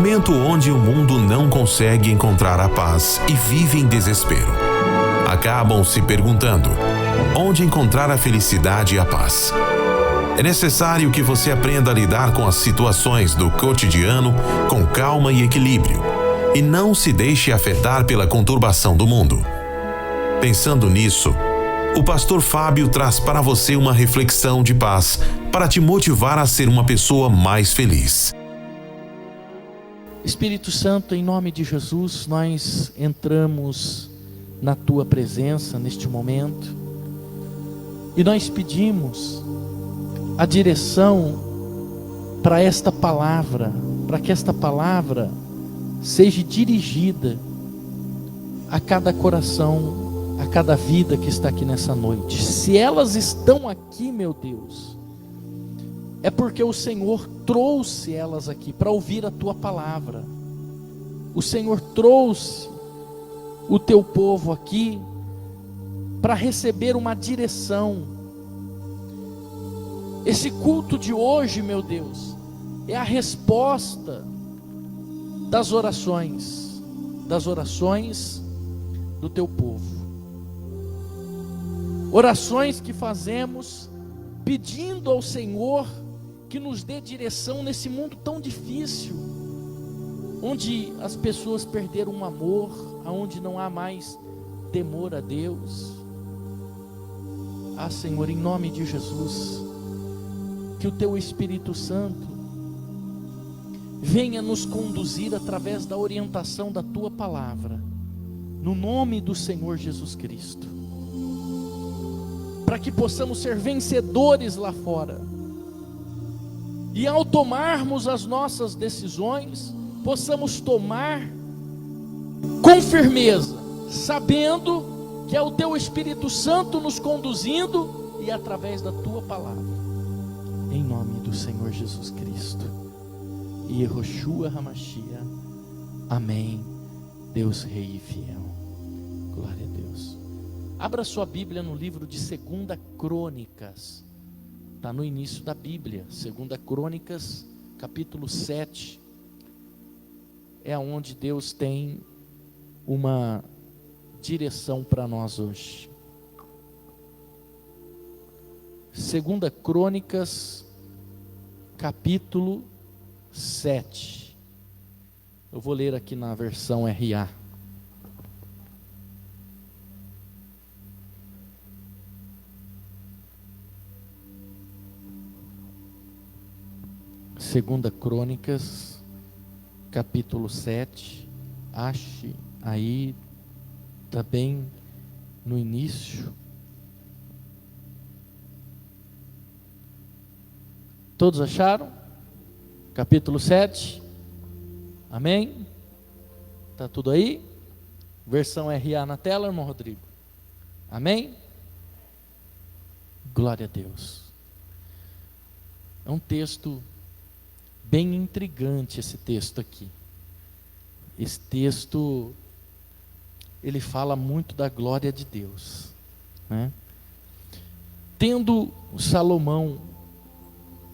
momento onde o mundo não consegue encontrar a paz e vive em desespero. Acabam se perguntando: onde encontrar a felicidade e a paz? É necessário que você aprenda a lidar com as situações do cotidiano com calma e equilíbrio, e não se deixe afetar pela conturbação do mundo. Pensando nisso, o pastor Fábio traz para você uma reflexão de paz para te motivar a ser uma pessoa mais feliz. Espírito Santo, em nome de Jesus, nós entramos na tua presença neste momento e nós pedimos a direção para esta palavra, para que esta palavra seja dirigida a cada coração, a cada vida que está aqui nessa noite. Se elas estão aqui, meu Deus, é porque o Senhor trouxe elas aqui para ouvir a tua palavra. O Senhor trouxe o teu povo aqui para receber uma direção. Esse culto de hoje, meu Deus, é a resposta das orações do teu povo. Orações que fazemos pedindo ao Senhor que nos dê direção nesse mundo tão difícil, onde as pessoas perderam o amor, onde não há mais temor a Deus. Senhor, em nome de Jesus, que o teu Espírito Santo venha nos conduzir através da orientação da tua palavra, no nome do Senhor Jesus Cristo, para que possamos ser vencedores lá fora, e ao tomarmos as nossas decisões, possamos tomar com firmeza, sabendo que é o teu Espírito Santo nos conduzindo, e através da tua palavra, em nome do Senhor Jesus Cristo, Yehoshua HaMashiach, amém. Deus Rei e fiel, glória a Deus. Abra sua Bíblia no livro de 2 Crônicas, está no início da Bíblia. 2 Crônicas, capítulo 7, é onde Deus tem uma direção para nós hoje. 2 Crônicas, capítulo 7. Eu vou ler aqui na versão RA. Segunda Crônicas, capítulo 7. Ache aí, está bem no início. Todos acharam? Capítulo 7. Amém? Está tudo aí? Versão RA na tela, irmão Rodrigo. Amém? Glória a Deus. É um texto bem intrigante, esse texto aqui. Esse texto, ele fala muito da glória de Deus, né? Tendo Salomão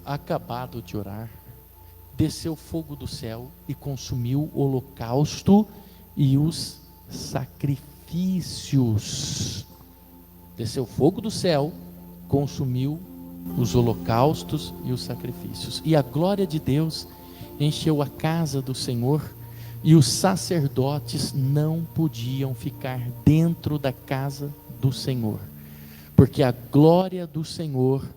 acabado de orar, desceu fogo do céu e consumiu o holocausto e os sacrifícios. Desceu fogo do céu, consumiu os holocaustos e os sacrifícios. E a glória de Deus encheu a casa do Senhor, e os sacerdotes não podiam ficar dentro da casa do Senhor, porque a glória do Senhor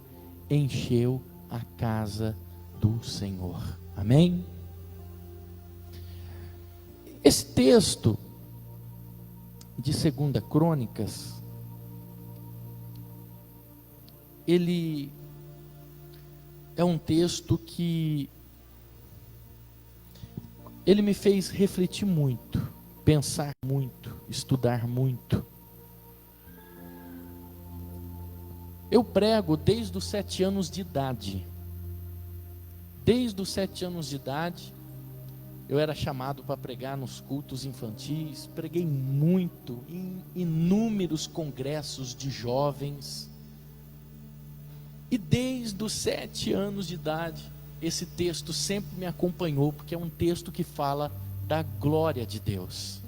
encheu a casa do Senhor. Amém? Esse texto de 2 Crônicas, ele é um texto que ele me fez refletir muito, pensar muito, estudar muito. Eu prego desde os 7 anos de idade. Desde os 7 anos de idade, eu era chamado para pregar nos cultos infantis. Preguei muito em inúmeros congressos de jovens. E desde os 7 anos de idade, esse texto sempre me acompanhou, porque é um texto que fala da glória de Deus.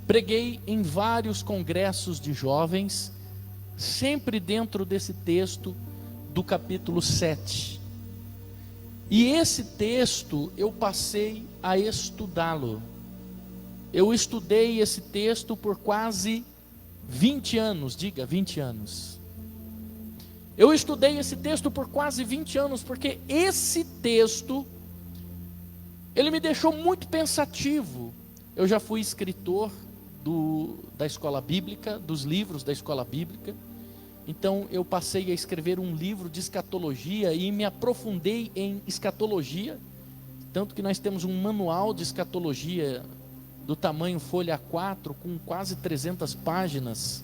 Preguei em vários congressos de jovens, sempre dentro desse texto do capítulo 7. E esse texto eu passei a estudá-lo. Eu estudei esse texto por quase 20 anos, diga 20 anos. Eu estudei esse texto por quase 20 anos, porque esse texto, ele me deixou muito pensativo. Eu já fui escritor da escola bíblica, dos livros da escola bíblica. Então eu passei a escrever um livro de escatologia e me aprofundei em escatologia. Tanto que nós temos um manual de escatologia do tamanho folha A4, com quase 300 páginas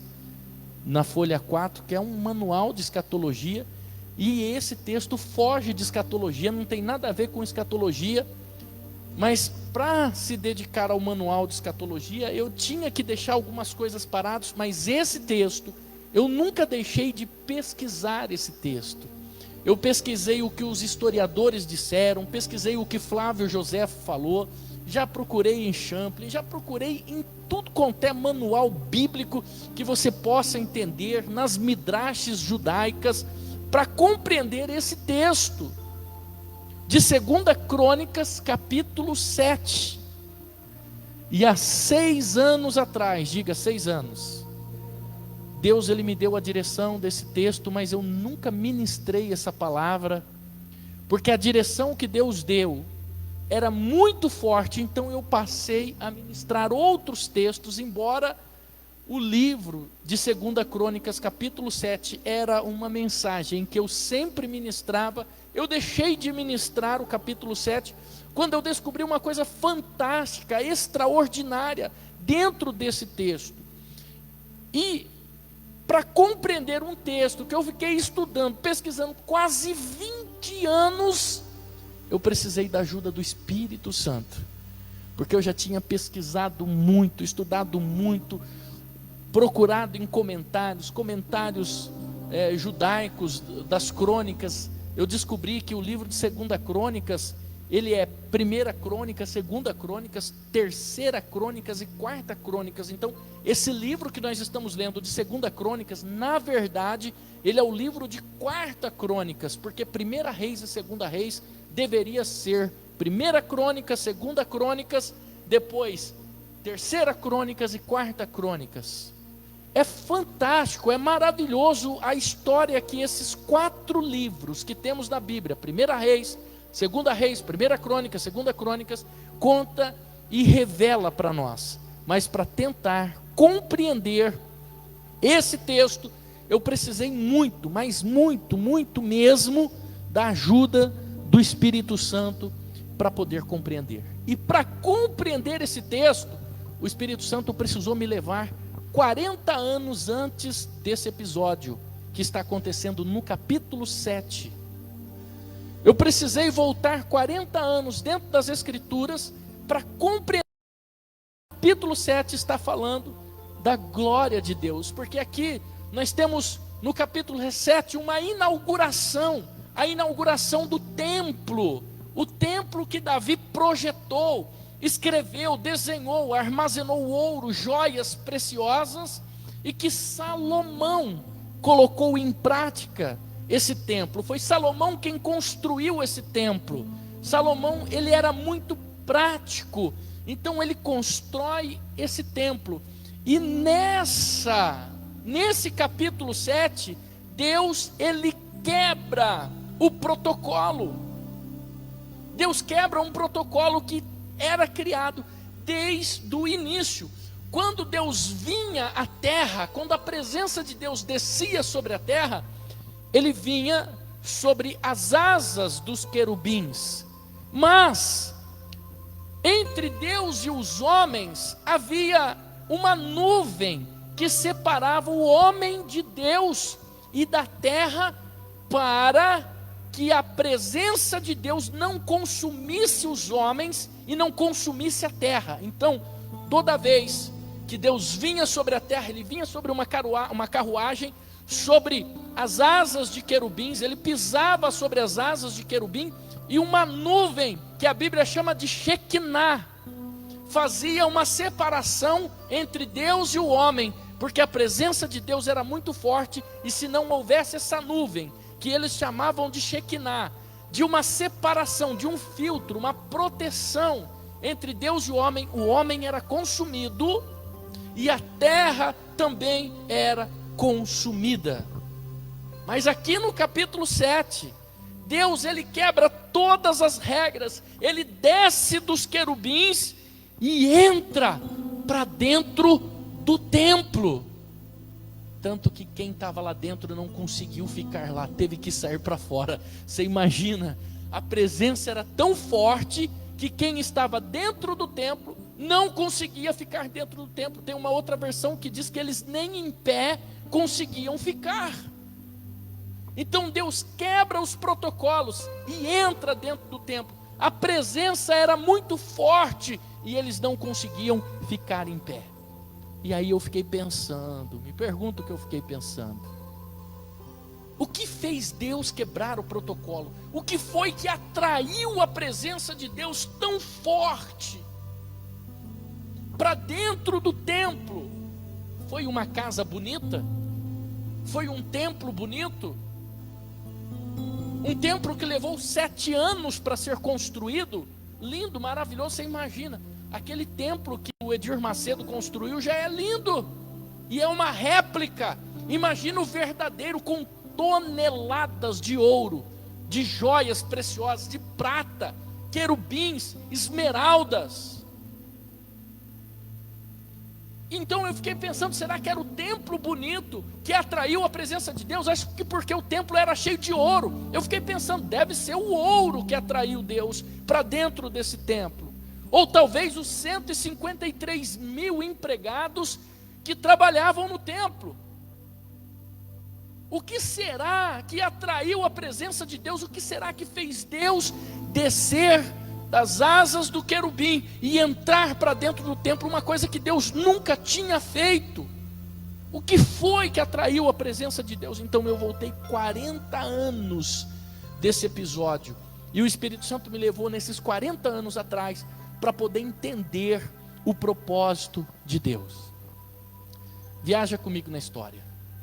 na folha A4, que é um manual de escatologia. E esse texto foge de escatologia, não tem nada a ver com escatologia. Mas para se dedicar ao manual de escatologia, eu tinha que deixar algumas coisas paradas, mas esse texto, eu nunca deixei de pesquisar esse texto. Eu pesquisei o que os historiadores disseram, pesquisei o que Flávio José falou, já procurei em Champlin, já procurei em tudo quanto é manual bíblico que você possa entender, nas midrashes judaicas, para compreender esse texto. De 2 Crônicas, capítulo 7. E há 6 anos atrás, diga 6 anos, Deus ele me deu a direção desse texto, mas eu nunca ministrei essa palavra, porque a direção que Deus deu era muito forte, então eu passei a ministrar outros textos, embora o livro de 2 Crônicas, capítulo 7, era uma mensagem que eu sempre ministrava. Eu deixei de ministrar o capítulo 7, quando eu descobri uma coisa fantástica, extraordinária, dentro desse texto. E, para compreender um texto que eu fiquei estudando, pesquisando quase 20 anos, eu precisei da ajuda do Espírito Santo, porque eu já tinha pesquisado muito, estudado muito, procurado em comentários judaicos das crônicas. Eu descobri que o livro de 2 Crônicas, ele é 1 Crônicas, 2 Crônicas, 3 Crônicas e 4 Crônicas. Então, esse livro que nós estamos lendo de 2 Crônicas, na verdade, ele é o livro de 4 Crônicas, porque 1 Reis e 2 Reis deveria ser 1 Crônicas, 2 Crônicas, depois 3 Crônicas e 4 Crônicas. É fantástico, é maravilhoso a história que esses 4 livros que temos na Bíblia, 1 Reis, 2 Reis, 1 Crônicas, 2 Crônicas, conta e revela para nós. Mas para tentar compreender esse texto, eu precisei muito, mas muito, muito mesmo, da ajuda do Espírito Santo para poder compreender. E para compreender esse texto, o Espírito Santo precisou me levar 40 anos antes desse episódio que está acontecendo no capítulo 7. Eu precisei voltar 40 anos dentro das Escrituras para compreender. O capítulo 7 está falando da glória de Deus, porque aqui nós temos no capítulo 7 uma inauguração, a inauguração do templo, o templo que Davi projetou, escreveu, desenhou, armazenou ouro, joias preciosas, e que Salomão colocou em prática esse templo. Foi Salomão quem construiu esse templo. Salomão, ele era muito prático, então ele constrói esse templo. E nesse capítulo 7, Deus, ele quebra o protocolo. Deus quebra um protocolo que era criado desde o início. Quando Deus vinha à terra, quando a presença de Deus descia sobre a terra, ele vinha sobre as asas dos querubins. Mas entre Deus e os homens havia uma nuvem que separava o homem de Deus e da terra, para que a presença de Deus não consumisse os homens e não consumisse a terra. Então, toda vez que Deus vinha sobre a terra, ele vinha sobre uma carruagem, sobre as asas de querubins, ele pisava sobre as asas de querubim, e uma nuvem, que a Bíblia chama de Shekinah, fazia uma separação entre Deus e o homem, porque a presença de Deus era muito forte, e se não houvesse essa nuvem, que eles chamavam de Shekinah, de uma separação, de um filtro, uma proteção entre Deus e o homem era consumido, e a terra também era consumida. Mas aqui no capítulo 7, Deus, ele quebra todas as regras, ele desce dos querubins e entra para dentro do templo. Tanto que quem estava lá dentro não conseguiu ficar lá, teve que sair para fora. Você imagina, a presença era tão forte que quem estava dentro do templo não conseguia ficar dentro do templo. Tem uma outra versão que diz que eles nem em pé conseguiam ficar. Então Deus quebra os protocolos e entra dentro do templo. A presença era muito forte e eles não conseguiam ficar em pé. E aí eu fiquei pensando, me pergunto o que eu fiquei pensando. O que fez Deus quebrar o protocolo? O que foi que atraiu a presença de Deus tão forte para dentro do templo? Foi uma casa bonita? Foi um templo bonito? Um templo que levou 7 anos para ser construído? Lindo, maravilhoso, você imagina. Aquele templo que o Edir Macedo construiu já é lindo, e é uma réplica. Imagina o verdadeiro, com toneladas de ouro, de joias preciosas, de prata, querubins, esmeraldas. Então eu fiquei pensando, será que era o templo bonito que atraiu a presença de Deus? Acho que porque o templo era cheio de ouro. Eu fiquei pensando, deve ser o ouro que atraiu Deus para dentro desse templo. Ou talvez os 153 mil empregados que trabalhavam no templo. O que será que atraiu a presença de Deus? O que será que fez Deus descer das asas do querubim e entrar para dentro do templo? Uma coisa que Deus nunca tinha feito. O que foi que atraiu a presença de Deus? Então eu voltei 40 anos desse episódio, e o Espírito Santo me levou nesses 40 anos atrás para poder entender o propósito de Deus. Viaja comigo na história.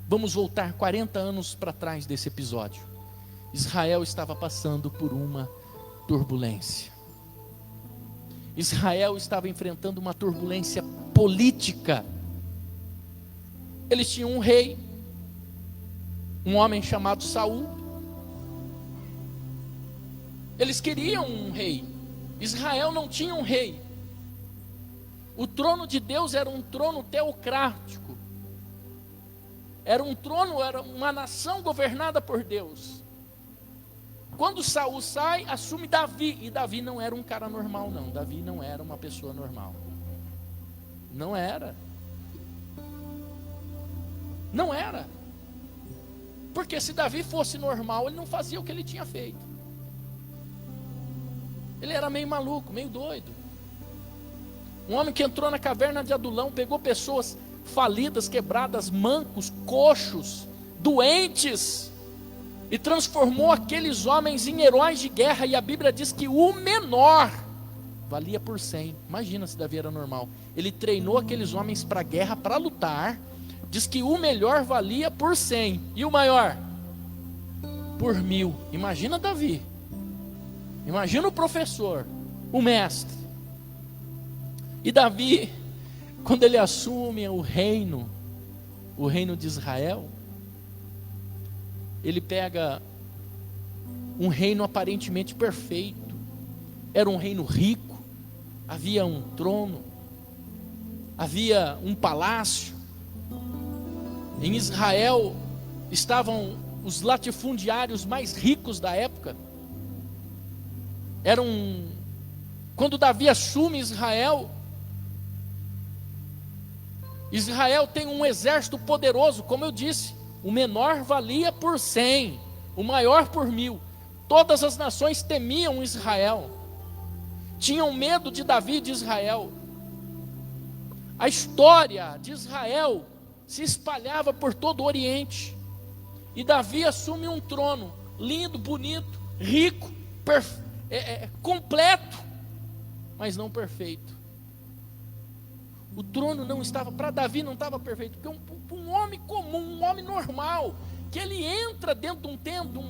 Vamos voltar 40 anos para trás desse episódio. Israel estava passando por uma turbulência. Israel estava enfrentando uma turbulência política. Eles tinham um rei, um homem chamado Saul. Eles queriam um rei. Israel não tinha um rei. O trono de Deus era um trono teocrático. Era um trono, era uma nação governada por Deus. Quando Saul sai, assume Davi. E Davi não era um cara normal, não. Davi não era uma pessoa normal. Não era. Não era. Porque se Davi fosse normal, ele não fazia o que ele tinha feito. Ele era meio maluco, meio doido. Um homem que entrou na caverna de Adulão, pegou pessoas falidas, quebradas, mancos, coxos, doentes, e transformou aqueles homens em heróis de guerra. E a Bíblia diz que o menor valia por 100. Imagina se Davi era normal. Ele treinou aqueles homens para a guerra, para lutar. Diz que o melhor valia por 100. E o maior? Por 1000. Imagina Davi. Imagina o professor, o mestre. E Davi, quando ele assume o reino de Israel, ele pega um reino aparentemente perfeito. Era um reino rico, havia um trono, havia um palácio. Em Israel estavam os latifundiários mais ricos da época. Quando Davi assume Israel, Israel tem um exército poderoso, como eu disse. O menor valia por 100, o maior por 1000. Todas as nações temiam Israel, tinham medo de Davi e de Israel. A história de Israel se espalhava por todo o Oriente. E Davi assume um trono lindo, bonito, rico, completo, mas não perfeito. O trono não estava, para Davi não estava perfeito, porque um homem comum, um homem normal, que ele entra dentro de um templo,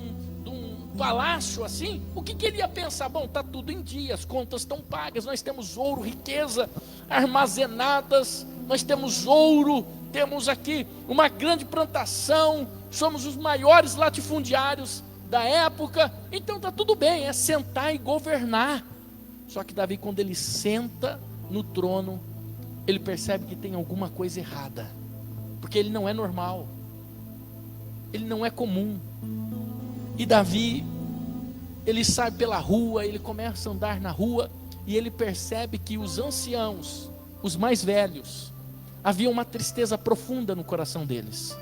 de um palácio assim, o que ele ia pensar? Bom, está tudo em dia, as contas estão pagas, nós temos ouro, riqueza armazenadas, nós temos ouro, temos aqui uma grande plantação, somos os maiores latifundiários da época, então está tudo bem, é sentar e governar. Só que Davi, quando ele senta no trono, ele percebe que tem alguma coisa errada, porque ele não é normal, ele não é comum. E Davi, ele sai pela rua, ele começa a andar na rua, e ele percebe que os anciãos, os mais velhos, havia uma tristeza profunda no coração deles.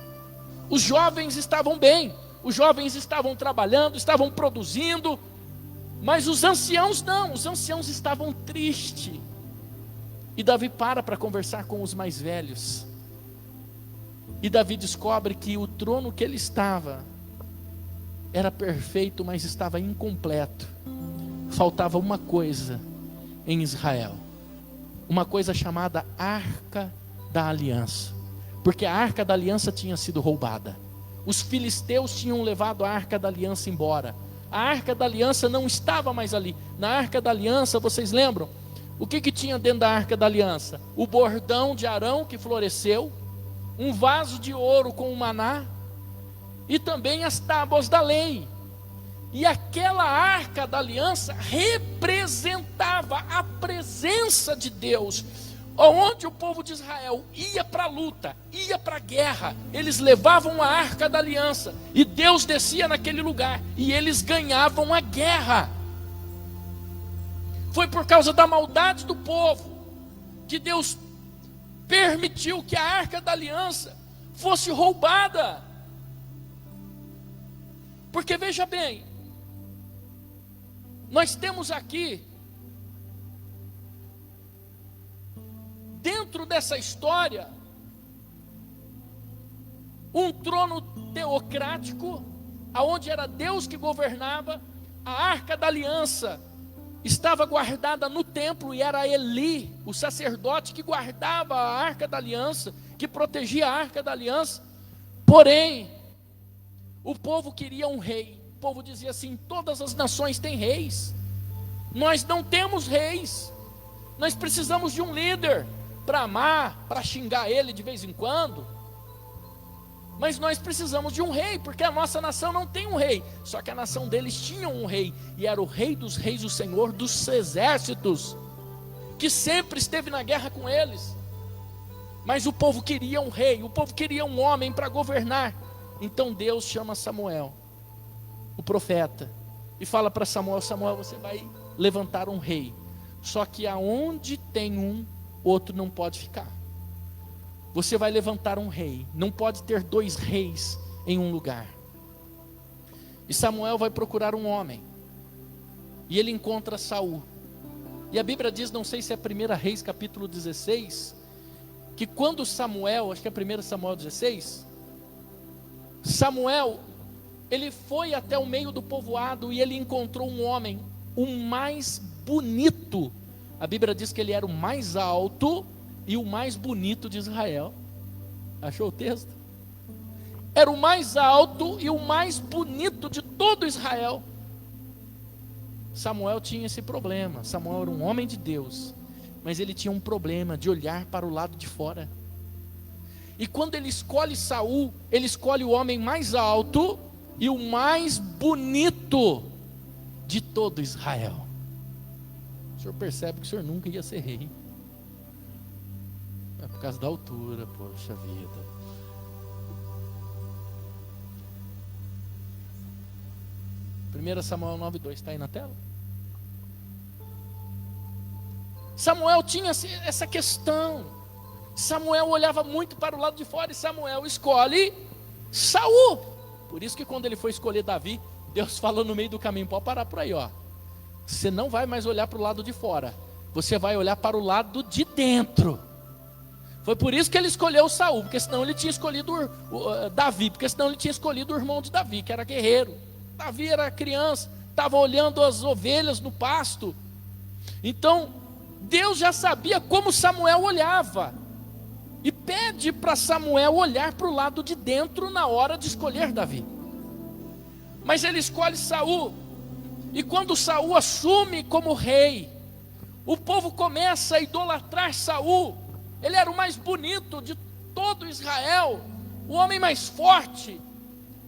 Os jovens estavam bem, os jovens estavam trabalhando, estavam produzindo, mas os anciãos não, os anciãos estavam tristes. E Davi para conversar com os mais velhos, e Davi descobre que o trono que ele estava era perfeito, mas estava incompleto. Faltava uma coisa em Israel, uma coisa chamada Arca da Aliança, porque a Arca da Aliança tinha sido roubada. Os filisteus tinham levado a Arca da Aliança embora. A Arca da Aliança não estava mais ali. Na Arca da Aliança, vocês lembram? O que tinha dentro da Arca da Aliança? O bordão de Arão que floresceu, um vaso de ouro com o maná, e também as tábuas da lei. E aquela Arca da Aliança representava a presença de Deus. Onde o povo de Israel ia para a luta, ia para a guerra, eles levavam a Arca da Aliança, e Deus descia naquele lugar, e eles ganhavam a guerra. Foi por causa da maldade do povo que Deus permitiu que a Arca da Aliança fosse roubada. Porque veja bem, nós temos aqui, dentro dessa história, um trono teocrático, aonde era Deus que governava. A Arca da Aliança estava guardada no templo, e era Eli, o sacerdote, que guardava a Arca da Aliança, que protegia a Arca da Aliança. Porém, o povo queria um rei. O povo dizia assim: todas as nações têm reis, nós não temos reis, nós precisamos de um líder para amar, para xingar ele de vez em quando, mas nós precisamos de um rei, porque a nossa nação não tem um rei. Só que a nação deles tinha um rei, e era o Rei dos Reis, o Senhor dos Exércitos, que sempre esteve na guerra com eles. Mas o povo queria um rei, o povo queria um homem para governar. Então Deus chama Samuel, o profeta, e fala para Samuel: Samuel, você vai levantar um rei, só que aonde tem um, outro não pode ficar. Você vai levantar um rei, não pode ter dois reis em um lugar. E Samuel vai procurar um homem, e ele encontra Saul. E a Bíblia diz, não sei se é 1 Reis capítulo 16, que quando Samuel, acho que é 1 Samuel 16, Samuel, ele foi até o meio do povoado, e ele encontrou um homem, o mais bonito. A Bíblia diz que ele era o mais alto e o mais bonito de Israel. Achou o texto? Era o mais alto e o mais bonito de todo Israel. Samuel tinha esse problema. Samuel era um homem de Deus, mas ele tinha um problema de olhar para o lado de fora. E quando ele escolhe Saul, ele escolhe o homem mais alto e o mais bonito de todo Israel. O senhor percebe que o senhor nunca ia ser rei. É por causa da altura, poxa vida. Primeiro Samuel 9:2, está aí na tela? Samuel tinha essa questão. Samuel olhava muito para o lado de fora, e Samuel escolhe Saul. Por isso que quando ele foi escolher Davi, Deus falou no meio do caminho: pode parar por aí, ó. Você não vai mais olhar para o lado de fora, você vai olhar para o lado de dentro. Foi por isso que ele escolheu Saul, porque senão ele tinha escolhido Davi, porque senão ele tinha escolhido o irmão de Davi, que era guerreiro. Davi era criança, estava olhando as ovelhas no pasto. Então, Deus já sabia como Samuel olhava, e pede para Samuel olhar para o lado de dentro na hora de escolher Davi. Mas ele escolhe Saul, e quando Saul assume como rei, o povo começa a idolatrar Saul. Ele era o mais bonito de todo Israel, o homem mais forte.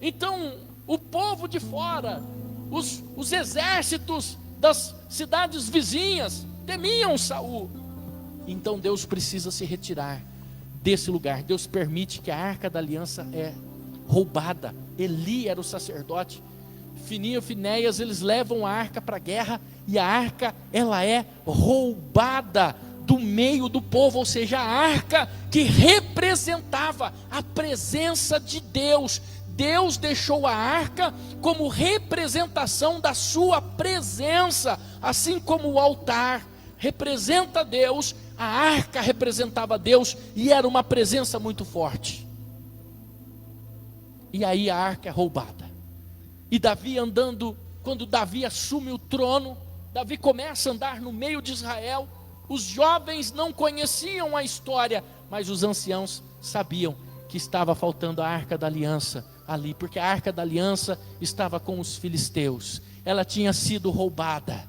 Então o povo de fora, os exércitos das cidades vizinhas temiam Saul. Então Deus precisa se retirar desse lugar. Deus permite que a arca da aliança é roubada. Eli era o sacerdote, Fininho e Finéias, eles levam a arca para a guerra, e a arca, ela é roubada do meio do povo. Ou seja, a arca que representava a presença de Deus. Deus deixou a arca como representação da sua presença, assim como o altar representa Deus, a arca representava Deus, e era uma presença muito forte. E aí a arca é roubada, e Davi andando, quando Davi assume o trono, Davi começa a andar no meio de Israel. Os jovens não conheciam a história, mas os anciãos sabiam que estava faltando a arca da aliança ali, porque a arca da aliança estava com os filisteus, ela tinha sido roubada.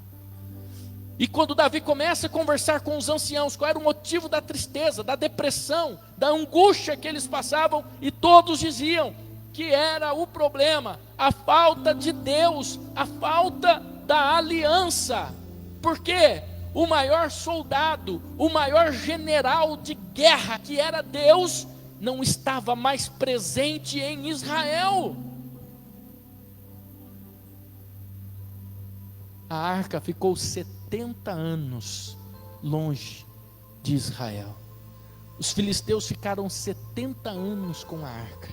E quando Davi começa a conversar com os anciãos, qual era o motivo da tristeza, da depressão, da angústia que eles passavam, e todos diziam que era o problema, a falta de Deus, a falta da aliança. Porque o maior soldado, o maior general de guerra, que era Deus, não estava mais presente em Israel. A arca ficou 70 anos longe de Israel. Os filisteus ficaram 70 anos com a arca,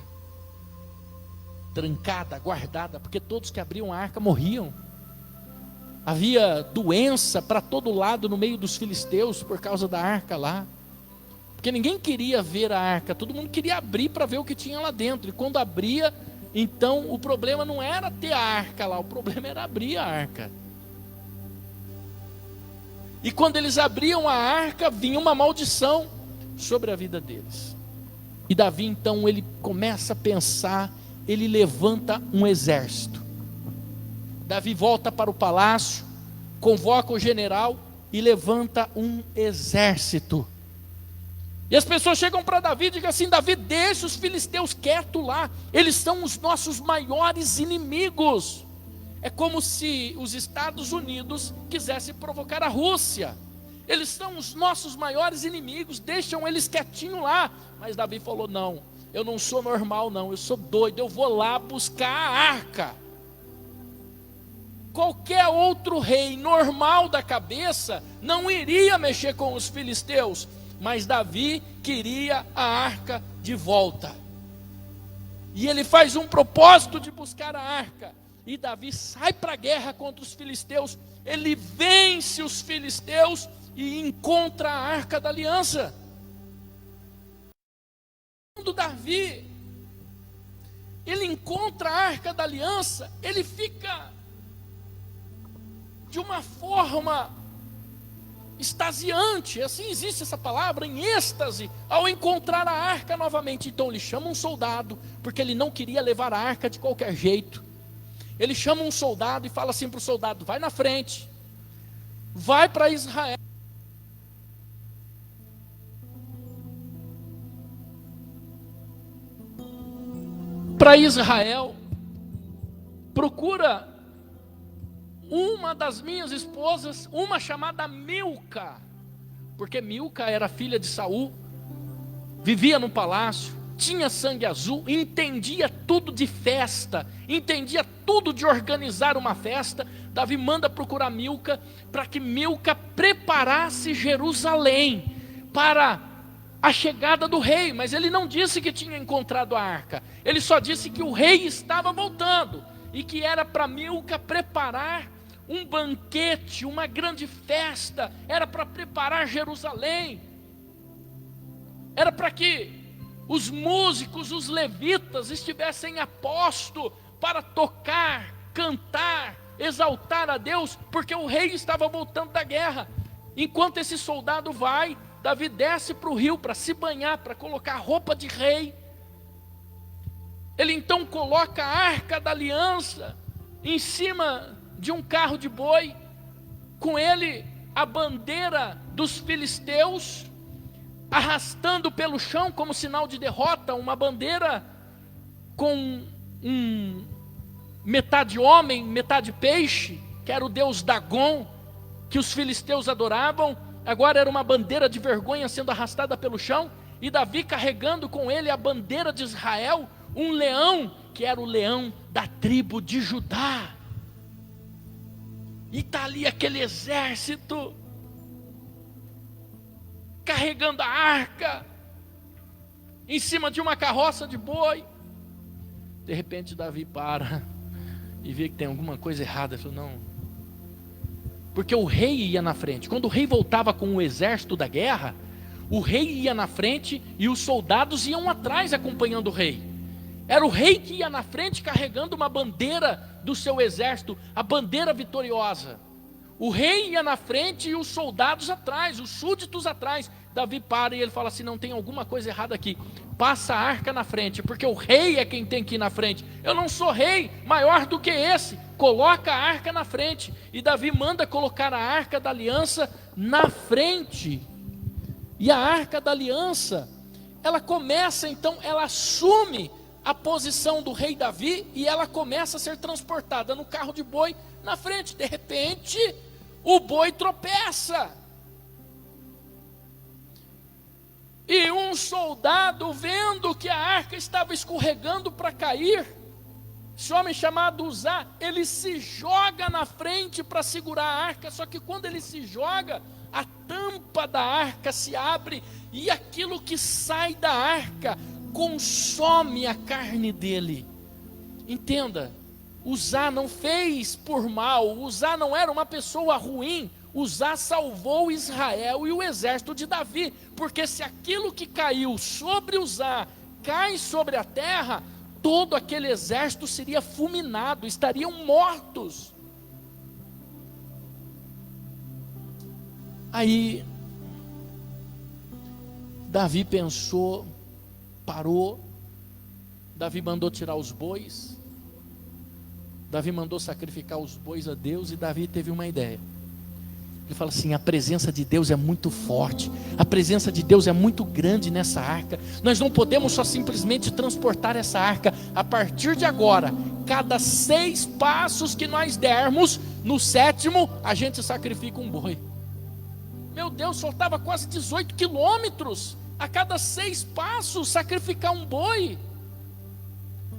trancada, guardada, porque todos que abriam a arca morriam. Havia doença para todo lado no meio dos filisteus por causa da arca lá, porque ninguém queria ver a arca, todo mundo queria abrir para ver o que tinha lá dentro. E quando abria, então o problema não era ter a arca lá, o problema era abrir a arca. E quando eles abriam a arca, vinha uma maldição sobre a vida deles. E Davi então, ele começa a pensar, ele levanta um exército. Davi volta para o palácio, convoca o general e levanta um exército. E as pessoas chegam para Davi e dizem assim: Davi, deixa os filisteus quietos lá, eles são os nossos maiores inimigos. É como se os Estados Unidos quisessem provocar a Rússia. Eles são os nossos maiores inimigos, deixam eles quietinhos lá. Mas Davi falou: não, eu não sou normal não, eu sou doido, eu vou lá buscar a arca. Qualquer outro rei normal da cabeça não iria mexer com os filisteus, mas Davi queria a arca de volta. E ele faz um propósito de buscar a arca. E Davi sai para a guerra contra os filisteus. Ele vence os filisteus e encontra a arca da aliança. Quando Davi ele encontra a arca da aliança, ele fica de uma forma extasiante, assim existe essa palavra, em êxtase, ao encontrar a arca novamente. Então ele chama um soldado, porque ele não queria levar a arca de qualquer jeito. Ele chama um soldado e fala assim para o soldado: vai na frente, vai para Israel, procura uma das minhas esposas, uma chamada Milca, porque Milca era filha de Saul, vivia no palácio, tinha sangue azul, entendia tudo de festa, entendia tudo de organizar uma festa. Davi manda procurar Milca, para que Milca preparasse Jerusalém para a chegada do rei. Mas ele não disse que tinha encontrado a arca, ele só disse que o rei estava voltando, e que era para Milca preparar um banquete, uma grande festa, era para preparar Jerusalém, era para que os músicos, os levitas estivessem a posto para tocar, cantar exaltar a Deus, porque o rei estava voltando da guerra. Enquanto esse soldado vai, Davi desce para o rio para se banhar, para colocar roupa de rei. Ele então coloca a arca da aliança em cima de um carro de boi, com ele a bandeira dos filisteus, arrastando pelo chão como sinal de derrota, uma bandeira com metade homem, metade peixe, que era o deus Dagon, que os filisteus adoravam. Agora era uma bandeira de vergonha sendo arrastada pelo chão, e Davi carregando com ele a bandeira de Israel, um leão, que era o leão da tribo de Judá. E está ali aquele exército, carregando a arca, em cima de uma carroça de boi. De repente Davi para, e vê que tem alguma coisa errada. Ele falou, não, porque o rei ia na frente. Quando o rei voltava com o exército da guerra, o rei ia na frente, e os soldados iam atrás acompanhando o rei. Era o rei que ia na frente carregando uma bandeira do seu exército, a bandeira vitoriosa. O rei ia na frente e os soldados atrás, os súditos atrás. Davi para e ele fala assim, não, tem alguma coisa errada aqui. Passa a arca na frente, porque o rei é quem tem que ir na frente. Eu não sou rei maior do que esse. Coloca a arca na frente. E Davi manda colocar a arca da aliança na frente. E a arca da aliança, ela começa então, ela assume a posição do rei Davi, e ela começa a ser transportada no carro de boi na frente. De repente, o boi tropeça, e um soldado, vendo que a arca estava escorregando para cair, esse homem chamado Uzá, ele se joga na frente para segurar a arca. Só que quando ele se joga, a tampa da arca se abre, e aquilo que sai da arca consome a carne dele. Entenda, Uzá não fez por mal, Uzá não era uma pessoa ruim, Uzá salvou Israel e o exército de Davi, porque se aquilo que caiu sobre Uzá cai sobre a terra, todo aquele exército seria fulminado, estariam mortos. Aí Davi pensou, parou. Davi mandou tirar os bois, Davi mandou sacrificar os bois a Deus, e Davi teve uma ideia. Ele fala assim, a presença de Deus é muito forte, a presença de Deus é muito grande nessa arca, nós não podemos só simplesmente transportar essa arca. A partir de agora, cada 6 passos que nós dermos, no 7º a gente sacrifica um boi. Meu Deus, faltava quase 18 quilômetros, a cada 6 passos sacrificar um boi.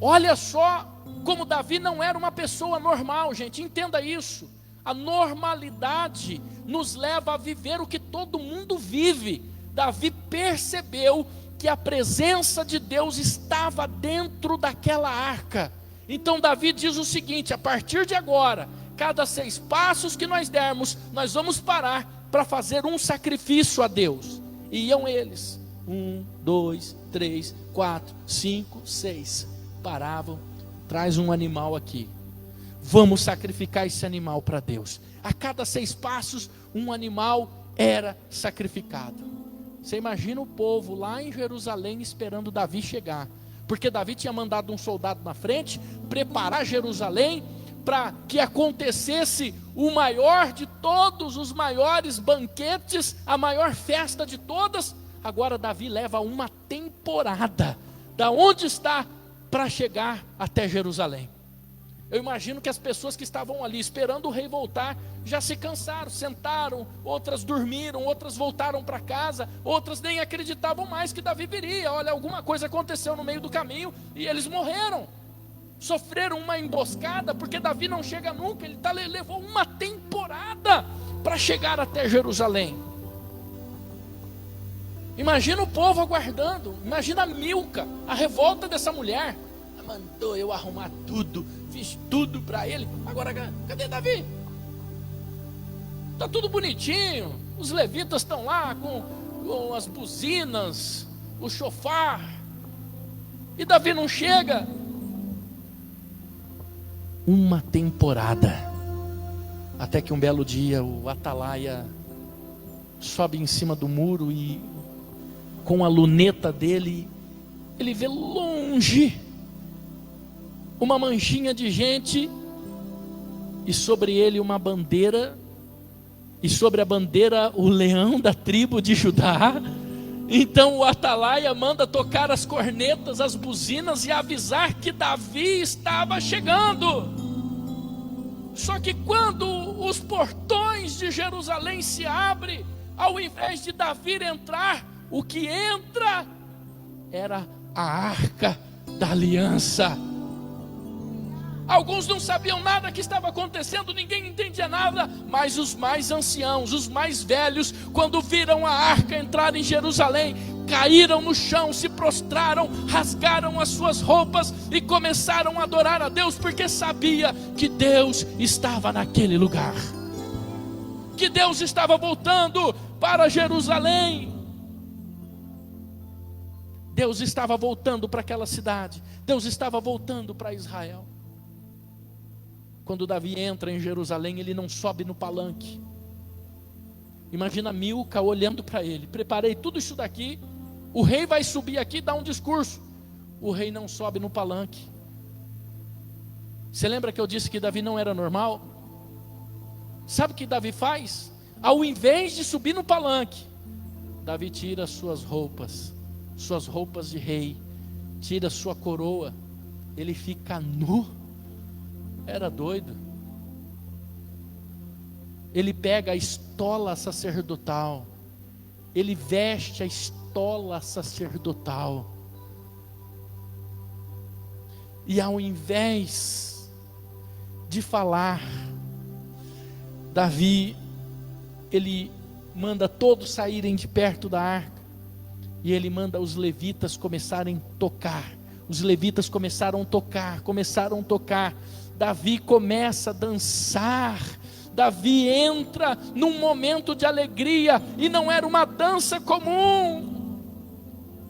Olha só como Davi não era uma pessoa normal, gente, entenda isso. A normalidade nos leva a viver o que todo mundo vive. Davi percebeu que a presença de Deus estava dentro daquela arca. Então Davi diz o seguinte, a partir de agora, cada 6 passos que nós dermos, nós vamos parar para fazer um sacrifício a Deus. E iam eles, 1, 2, 3, 4, 5, 6, paravam, traz um animal aqui, vamos sacrificar esse animal para Deus. A cada 6 passos, um animal era sacrificado. Você imagina o povo lá em Jerusalém esperando Davi chegar, porque Davi tinha mandado um soldado na frente, preparar Jerusalém, para que acontecesse o maior de todos os maiores banquetes, a maior festa de todas. Agora Davi leva uma temporada, da onde está, para chegar até Jerusalém. Eu imagino que as pessoas que estavam ali esperando o rei voltar, já se cansaram, sentaram, outras dormiram, outras voltaram para casa, outras nem acreditavam mais que Davi viria. Olha, alguma coisa aconteceu no meio do caminho e eles morreram, sofreram uma emboscada, porque Davi não chega nunca. Ele levou uma temporada para chegar até Jerusalém. Imagina o povo aguardando, imagina a Milca, a revolta dessa mulher. Mandou eu arrumar tudo, fiz tudo para ele, agora cadê Davi? Está tudo bonitinho, os levitas estão lá com as buzinas, o chofar, e Davi não chega. Uma temporada, Até que um belo dia o atalaia sobe em cima do muro e com a luneta dele, ele vê longe uma manchinha de gente e sobre ele uma bandeira, e sobre a bandeira o leão da tribo de Judá. Então o atalaia manda tocar as cornetas, as buzinas e avisar que Davi estava chegando. Só que quando os portões de Jerusalém se abrem, ao invés de Davi entrar, o que entra era a arca da aliança. Alguns não sabiam nada que estava acontecendo, ninguém entendia nada, mas os mais anciãos, os mais velhos, quando viram a arca entrar em Jerusalém, caíram no chão, se prostraram, rasgaram as suas roupas e começaram a adorar a Deus, porque sabia que Deus estava naquele lugar, que Deus estava voltando para Jerusalém. Deus estava voltando para aquela cidade, Deus estava voltando para Israel. Quando Davi entra em Jerusalém, ele não sobe no palanque. Imagina Milca olhando para ele: preparei tudo isso daqui, o rei vai subir aqui e dar um discurso. O rei não sobe no palanque. Você lembra que eu disse que Davi não era normal? Sabe o que Davi faz? Ao invés de subir no palanque, Davi tira suas roupas de rei, tira sua coroa, ele fica nu. Era doido. Ele pega a estola sacerdotal, ele veste a estola sacerdotal, e ao invés de falar, Davi, ele manda todos saírem de perto da arca, e ele manda os levitas começarem a tocar. Os levitas começaram a tocar. Davi começa a dançar. Davi entra num momento de alegria, e não era uma dança comum.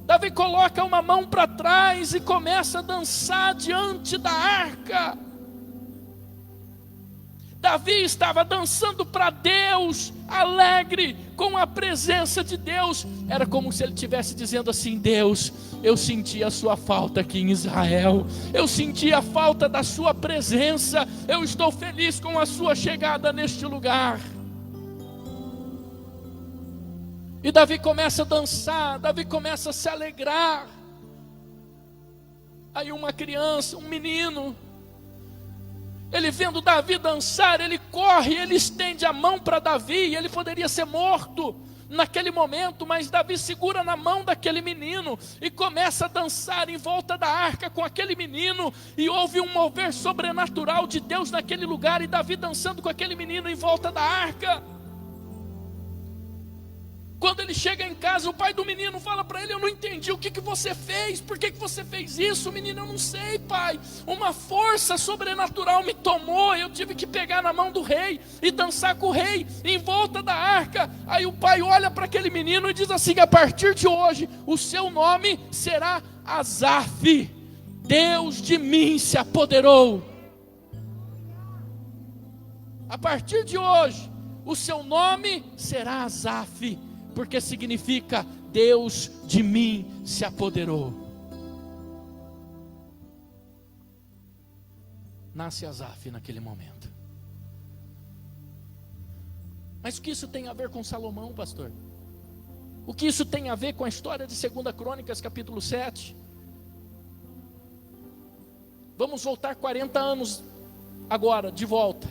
Davi coloca uma mão para trás e começa a dançar diante da arca. Davi estava dançando para Deus, alegre com a presença de Deus. Era como se ele estivesse dizendo assim: Deus, eu senti a sua falta aqui em Israel, eu senti a falta da sua presença, eu estou feliz com a sua chegada neste lugar. E Davi começa a dançar, Davi começa a se alegrar. Aí uma criança, um menino, ele vendo Davi dançar, ele corre, ele estende a mão para Davi, e ele poderia ser morto naquele momento, mas Davi segura na mão daquele menino e começa a dançar em volta da arca com aquele menino, e houve um mover sobrenatural de Deus naquele lugar, e Davi dançando com aquele menino em volta da arca. Quando ele chega em casa, o pai do menino fala para ele: eu não entendi, o que você fez? Por que você fez isso? O menino: eu não sei, pai, uma força sobrenatural me tomou, eu tive que pegar na mão do rei e dançar com o rei em volta da arca. Aí o pai olha para aquele menino e diz assim: a partir de hoje o seu nome será Asaf, Deus de mim se apoderou. A partir de hoje o seu nome será Asaf, porque significa Deus de mim se apoderou. Nasce Asaf naquele momento. Mas o que isso tem a ver com Salomão, pastor? O que isso tem a ver com a história de 2 Crônicas capítulo 7? Vamos voltar 40 anos agora, de volta,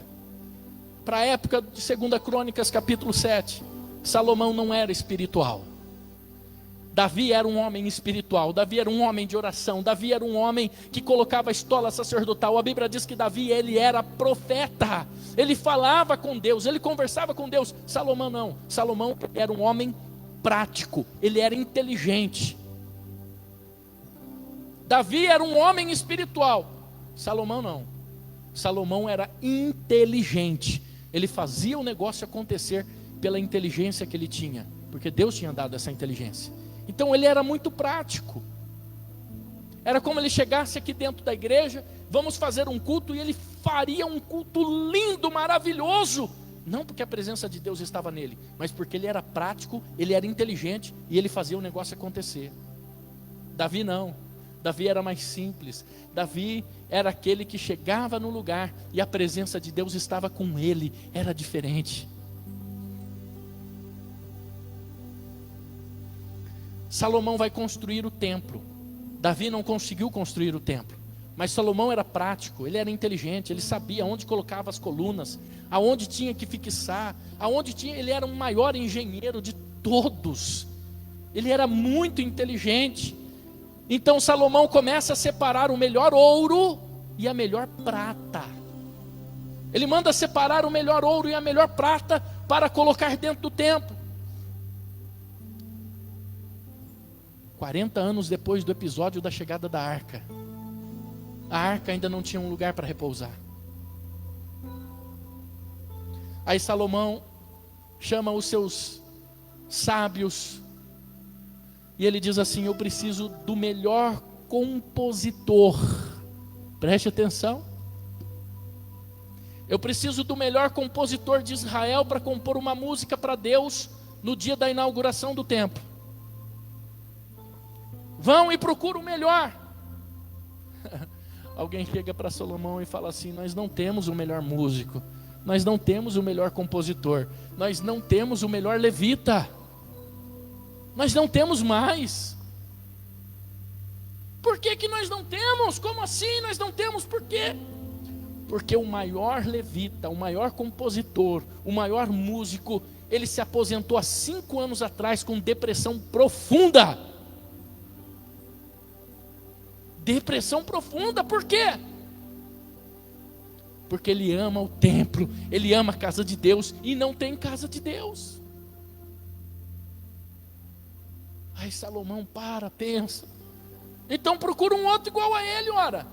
para a época de 2 Crônicas capítulo 7. Salomão não era espiritual. Davi era um homem espiritual. Davi era um homem de oração. Davi era um homem que colocava a estola sacerdotal. A Bíblia diz que Davi, ele era profeta. Ele falava com Deus, ele conversava com Deus. Salomão não. Salomão era um homem prático. Ele era inteligente. Davi era um homem espiritual. Salomão não. Salomão era inteligente. Ele fazia o negócio acontecer pela inteligência que ele tinha, porque Deus tinha dado essa inteligência. Então ele era muito prático. Era como ele chegasse aqui dentro da igreja: vamos fazer um culto, e ele faria um culto lindo, maravilhoso. Não porque a presença de Deus estava nele, mas porque ele era prático, ele era inteligente e ele fazia o negócio acontecer. Davi não. Davi era mais simples. Davi era aquele que chegava no lugar e a presença de Deus estava com ele. Era diferente. Salomão vai construir o templo. Davi não conseguiu construir o templo, mas Salomão era prático, ele era inteligente, ele sabia onde colocava as colunas, aonde tinha que fixar, ele era o maior engenheiro de todos. Ele era muito inteligente. Então Salomão começa a separar o melhor ouro e a melhor prata. Ele manda separar o melhor ouro e a melhor prata para colocar dentro do templo. 40 anos depois do episódio da chegada da arca, a arca ainda não tinha um lugar para repousar. Aí Salomão chama os seus sábios e ele diz assim: eu preciso do melhor compositor. Preste atenção. Eu preciso do melhor compositor de Israel para compor uma música para Deus no dia da inauguração do templo. Vão e procuram o melhor. Alguém chega para Salomão e fala assim: nós não temos o melhor músico, nós não temos o melhor compositor, nós não temos o melhor levita, nós não temos mais. Por que que nós não temos? Como assim nós não temos? Por quê? Porque o maior levita, o maior compositor, o maior músico, ele se aposentou há 5 anos atrás com depressão profunda. Depressão profunda, por quê? Porque ele ama o templo, ele ama a casa de Deus e não tem casa de Deus. Aí Salomão pensa. Então procura um outro igual a ele, ora.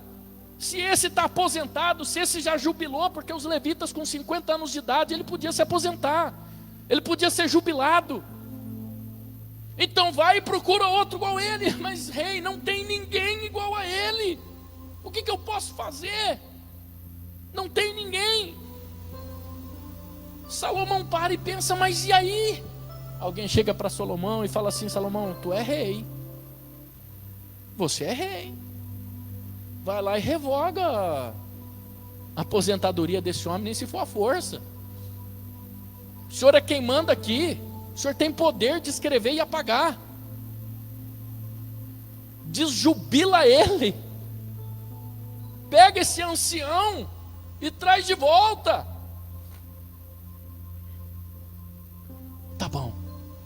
Se esse está aposentado, se esse já jubilou, porque os levitas com 50 anos de idade, ele podia se aposentar, ele podia ser jubilado. Então vai e procura outro igual a ele. Mas rei, não tem ninguém igual a ele. O que eu posso fazer? Não tem ninguém. Salomão para e pensa: mas e aí? Alguém chega para Salomão e fala assim: Salomão, tu é rei, você é rei, vai lá e revoga a aposentadoria desse homem, nem se for à força. O senhor é quem manda aqui. O senhor tem poder de escrever e apagar. Desjubila ele. Pega esse ancião e traz de volta. Tá bom,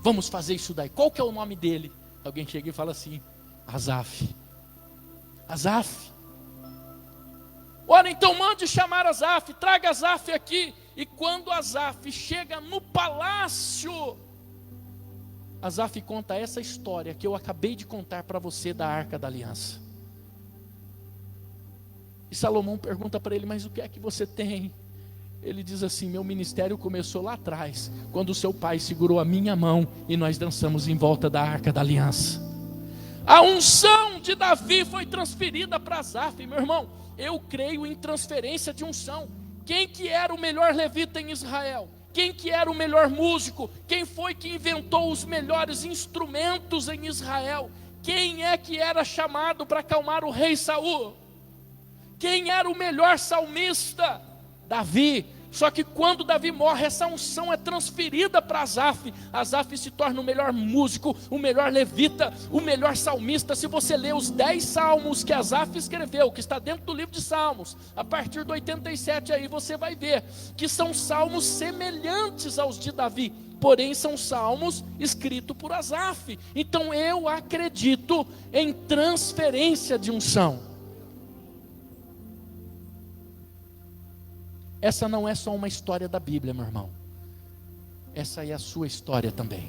vamos fazer isso daí. Qual que é o nome dele? Alguém chega e fala assim: Asaf. Asaf. Ora, então mande chamar Asaf, traga Asaf aqui. E quando Asaf chega no palácio, Asaf conta essa história que eu acabei de contar para você da Arca da Aliança. E Salomão pergunta para ele: mas o que é que você tem? Ele diz assim: meu ministério começou lá atrás, quando o seu pai segurou a minha mão e nós dançamos em volta da Arca da Aliança. A unção de Davi foi transferida para Asaf. Meu irmão, eu creio em transferência de unção. Quem que era o melhor levita em Israel? Quem que era o melhor músico? Quem foi que inventou os melhores instrumentos em Israel? Quem é que era chamado para acalmar o rei Saul? Quem era o melhor salmista? Davi. Só que quando Davi morre, essa unção é transferida para Asaf. Asaf se torna o melhor músico, o melhor levita, o melhor salmista. Se você ler os 10 salmos que Asaf escreveu, que está dentro do livro de Salmos, a partir do 87 aí você vai ver que são salmos semelhantes aos de Davi, porém são salmos escritos por Asaf. Então eu acredito em transferência de unção. Essa não é só uma história da Bíblia, meu irmão. Essa é a sua história também.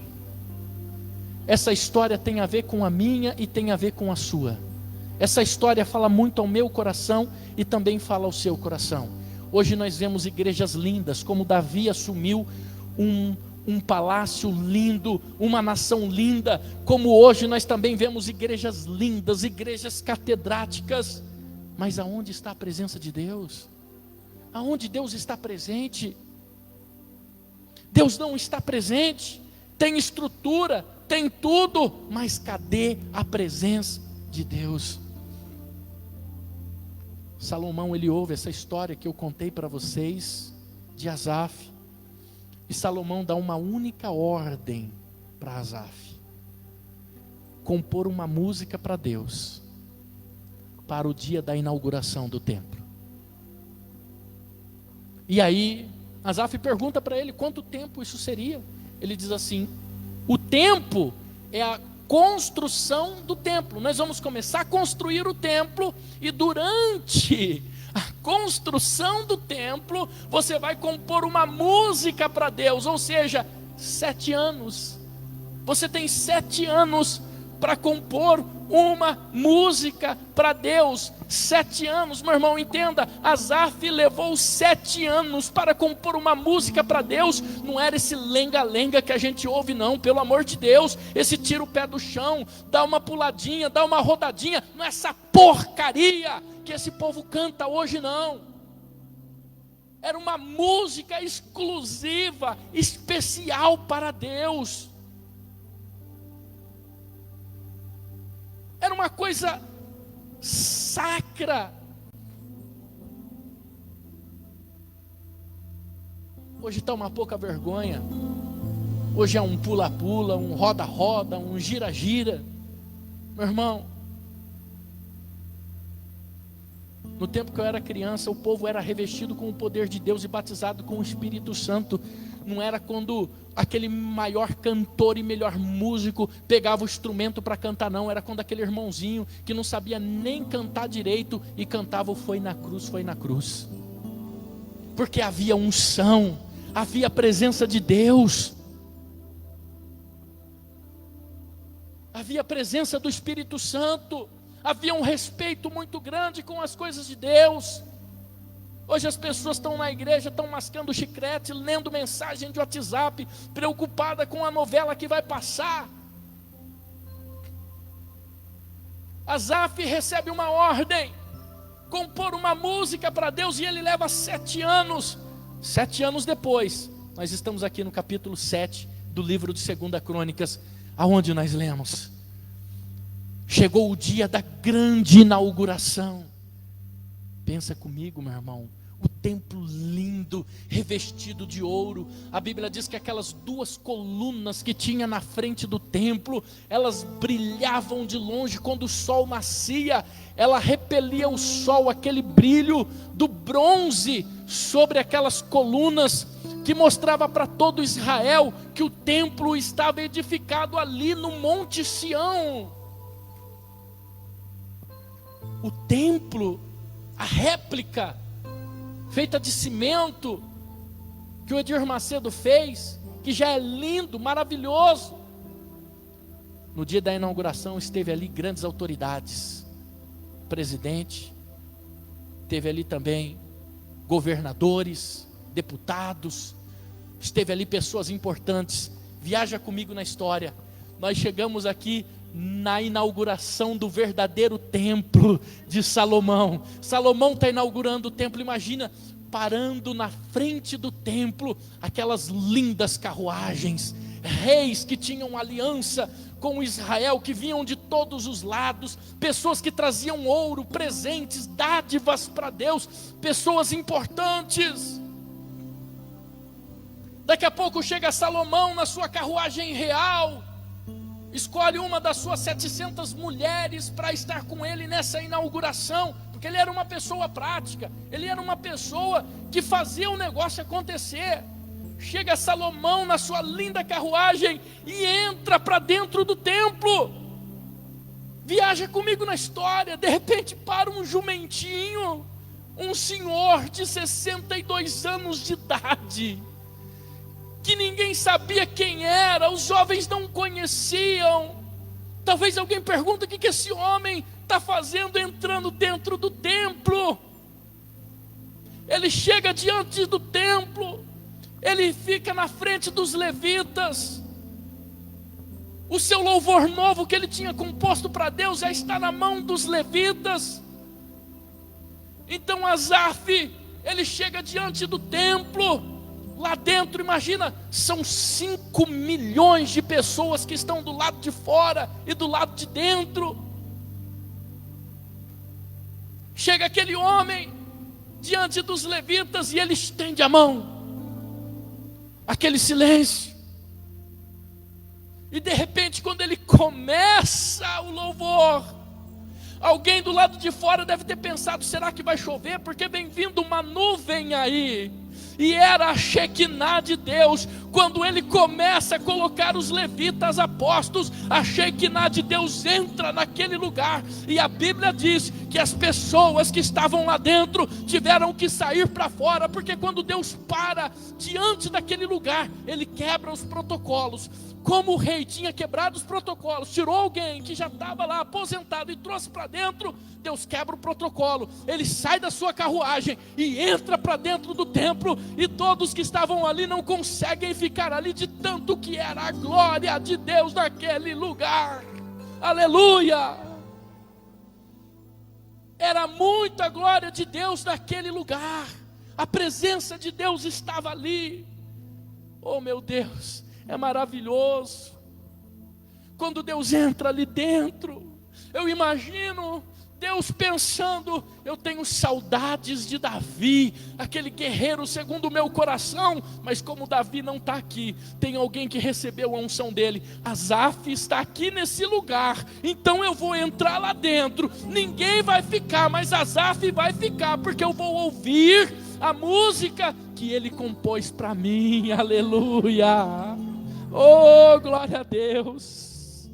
Essa história tem a ver com a minha e tem a ver com a sua. Essa história fala muito ao meu coração e também fala ao seu coração. Hoje nós vemos igrejas lindas, como Davi assumiu um palácio lindo, uma nação linda. Como hoje nós também vemos igrejas lindas, igrejas catedráticas. Mas aonde está a presença de Deus? aonde Deus está presente. Deus não está presente, tem estrutura, tem tudo, mas cadê a presença de Deus? Salomão, ele ouve essa história que eu contei para vocês, de Asaf, e Salomão dá uma única ordem para Asaf: compor uma música para Deus, para o dia da inauguração do templo. E aí, Asaf pergunta para ele quanto tempo isso seria. Ele diz assim: o tempo é a construção do templo. Nós vamos começar a construir o templo, e durante a construção do templo, você vai compor uma música para Deus, ou seja, 7 anos. Você tem 7 anos para compor uma música para Deus. 7 anos, meu irmão, entenda, Asaf levou 7 anos para compor uma música para Deus. Não era esse lenga-lenga que a gente ouve, não, pelo amor de Deus, esse tira o pé do chão, dá uma puladinha, dá uma rodadinha, não é essa porcaria que esse povo canta hoje, não. Era uma música exclusiva, especial para Deus. Era uma coisa sacra. Hoje está uma pouca vergonha. Hoje é um pula-pula, um roda-roda, um gira-gira. Meu irmão, no tempo que eu era criança, o povo era revestido com o poder de Deus e batizado com o Espírito Santo. Não era quando aquele maior cantor e melhor músico pegava o instrumento para cantar, não. Era quando aquele irmãozinho que não sabia nem cantar direito e cantava o "Foi na cruz, foi na cruz", porque havia unção, havia a presença de Deus, havia a presença do Espírito Santo, havia um respeito muito grande com as coisas de Deus. Hoje as pessoas estão na igreja, estão mascando chiclete, lendo mensagem de WhatsApp, preocupada com a novela que vai passar. Asaf recebe uma ordem, compor uma música para Deus, e ele leva 7 anos. 7 anos depois, nós estamos aqui no capítulo 7 do livro de 2 Crônicas, aonde nós lemos: chegou o dia da grande inauguração. Pensa comigo, meu irmão, o templo lindo, revestido de ouro. A Bíblia diz que aquelas 2 colunas que tinha na frente do templo, elas brilhavam de longe quando o sol nascia. Ela repelia o sol, aquele brilho do bronze sobre aquelas colunas, que mostrava para todo Israel que o templo estava edificado ali no Monte Sião. O templo, a réplica feita de cimento que o Edir Macedo fez, que já é lindo, maravilhoso. No dia da inauguração esteve ali grandes autoridades, presidente, esteve ali também governadores, deputados, esteve ali pessoas importantes. Viaja comigo na história. Nós chegamos aqui na inauguração do verdadeiro templo de Salomão. Salomão está inaugurando o templo. Imagina, parando na frente do templo, aquelas lindas carruagens, reis que tinham aliança com Israel, que vinham de todos os lados, pessoas que traziam ouro, presentes, dádivas para Deus, pessoas importantes. Daqui a pouco chega Salomão na sua carruagem real, escolhe uma das suas 700 mulheres para estar com ele nessa inauguração, porque ele era uma pessoa prática, ele era uma pessoa que fazia o negócio acontecer. Chega Salomão na sua linda carruagem e entra para dentro do templo. Viaja comigo na história. De repente para um jumentinho, um senhor de 62 anos de idade, que ninguém sabia quem era, os jovens não conheciam. Talvez alguém pergunte: o que esse homem está fazendo entrando dentro do templo? Ele chega diante do templo, ele fica na frente dos levitas. O seu louvor novo que ele tinha composto para Deus já está na mão dos levitas. Então Asaf, ele chega diante do templo. Lá dentro, imagina, são 5 milhões de pessoas que estão do lado de fora e do lado de dentro. Chega aquele homem diante dos levitas e ele estende a mão. Aquele silêncio. E de repente, quando ele começa o louvor, alguém do lado de fora deve ter pensado: será que vai chover? Porque vem vindo uma nuvem aí. E era a Shekinah de Deus. Quando ele começa a colocar os levitas apóstolos, a Shekinah de Deus entra naquele lugar. E a Bíblia diz que as pessoas que estavam lá dentro tiveram que sair para fora, porque quando Deus para diante daquele lugar, Ele quebra os protocolos. Como o rei tinha quebrado os protocolos, tirou alguém que já estava lá aposentado e trouxe para dentro, Deus quebra o protocolo. Ele sai da sua carruagem e entra para dentro do templo, e todos que estavam ali não conseguem ficar ali, de tanto que era a glória de Deus naquele lugar. Aleluia! Era muita glória de Deus naquele lugar. A presença de Deus estava ali. Oh, meu Deus, é maravilhoso quando Deus entra ali dentro. Eu imagino Deus pensando: eu tenho saudades de Davi, aquele guerreiro segundo o meu coração, mas como Davi não está aqui, tem alguém que recebeu a unção dele. Asaf está aqui nesse lugar, então eu vou entrar lá dentro. Ninguém vai ficar, mas Asaf vai ficar, porque eu vou ouvir a música que ele compôs para mim. Aleluia! Oh, glória a Deus!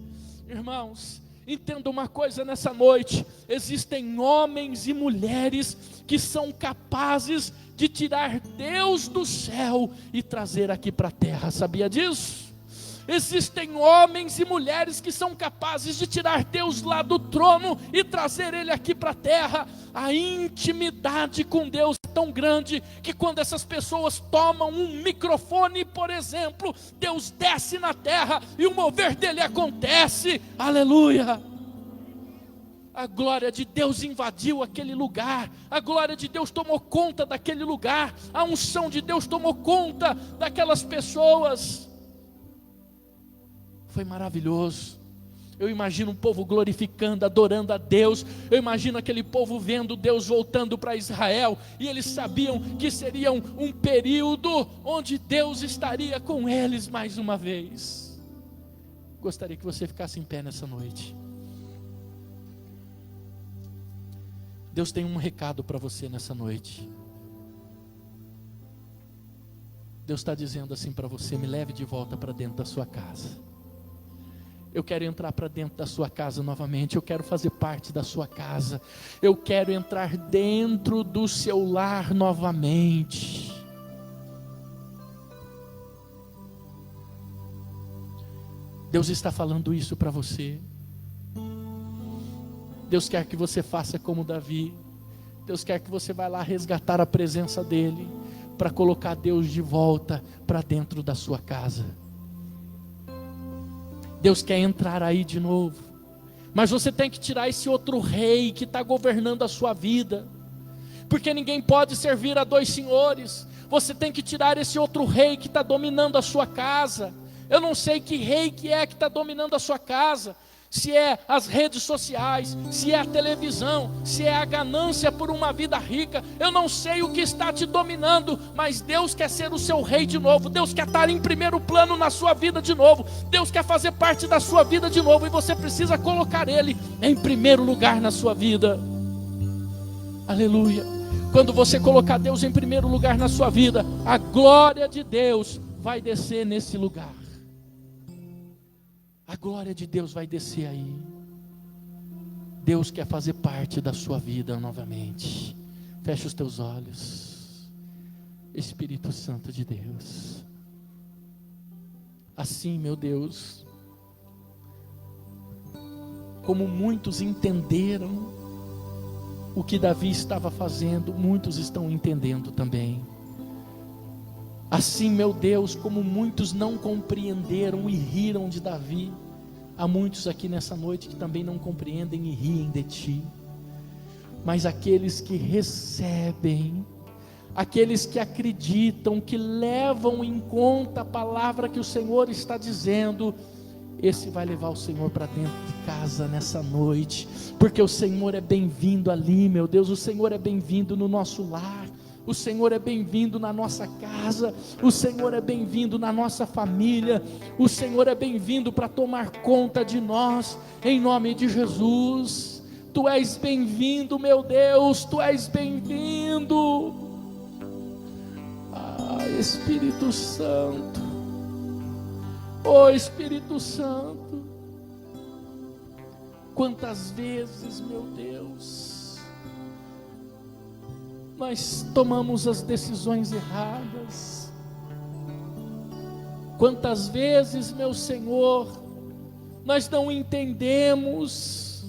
Irmãos, entenda uma coisa nessa noite: existem homens e mulheres que são capazes de tirar Deus do céu e trazer aqui para a terra. Sabia disso? Existem homens e mulheres que são capazes de tirar Deus lá do trono e trazer Ele aqui para a terra. A intimidade com Deus é tão grande que quando essas pessoas tomam um microfone, por exemplo, Deus desce na terra e o mover dele acontece. Aleluia! A glória de Deus invadiu aquele lugar. A glória de Deus tomou conta daquele lugar. A unção de Deus tomou conta daquelas pessoas. Foi maravilhoso. Eu imagino um povo glorificando, adorando a Deus. Eu imagino aquele povo vendo Deus voltando para Israel, e eles sabiam que seria um período onde Deus estaria com eles mais uma vez. Gostaria que você ficasse em pé nessa noite. Deus tem um recado para você nessa noite. Deus está dizendo assim para você: me leve de volta para dentro da sua casa. Eu quero entrar para dentro da sua casa novamente. Eu quero fazer parte da sua casa. Eu quero entrar dentro do seu lar novamente. Deus está falando isso para você. Deus quer que você faça como Davi. Deus quer que você vá lá resgatar a presença dEle, para colocar Deus de volta para dentro da sua casa. Deus quer entrar aí de novo, mas você tem que tirar esse outro rei que está governando a sua vida, porque ninguém pode servir a dois senhores. Você tem que tirar esse outro rei que está dominando a sua casa. Eu não sei que rei que está dominando a sua casa. Se é as redes sociais, se é a televisão, se é a ganância por uma vida rica, eu não sei o que está te dominando, mas Deus quer ser o seu rei de novo. Deus quer estar em primeiro plano na sua vida de novo. Deus quer fazer parte da sua vida de novo, e você precisa colocar Ele em primeiro lugar na sua vida. Aleluia! Quando você colocar Deus em primeiro lugar na sua vida, a glória de Deus vai descer nesse lugar. A glória de Deus vai descer aí. Deus quer fazer parte da sua vida novamente. Fecha os teus olhos. Espírito Santo de Deus. Assim, meu Deus, como muitos entenderam o que Davi estava fazendo, muitos estão entendendo também. Assim, meu Deus, como muitos não compreenderam e riram de Davi, há muitos aqui nessa noite que também não compreendem e riem de ti. Mas aqueles que recebem aqueles que acreditam, que levam em conta a palavra que o Senhor está dizendo, esse vai levar o Senhor para dentro de casa nessa noite, porque o Senhor é bem-vindo ali, meu Deus, o Senhor é bem-vindo no nosso lar, o Senhor é bem-vindo na nossa casa, o Senhor é bem-vindo na nossa família, o Senhor é bem-vindo para tomar conta de nós, em nome de Jesus. Tu és bem-vindo, meu Deus, Tu és bem-vindo. Espírito Santo, oh Espírito Santo, quantas vezes, meu Deus, nós tomamos as decisões erradas, quantas vezes, meu Senhor, nós não entendemos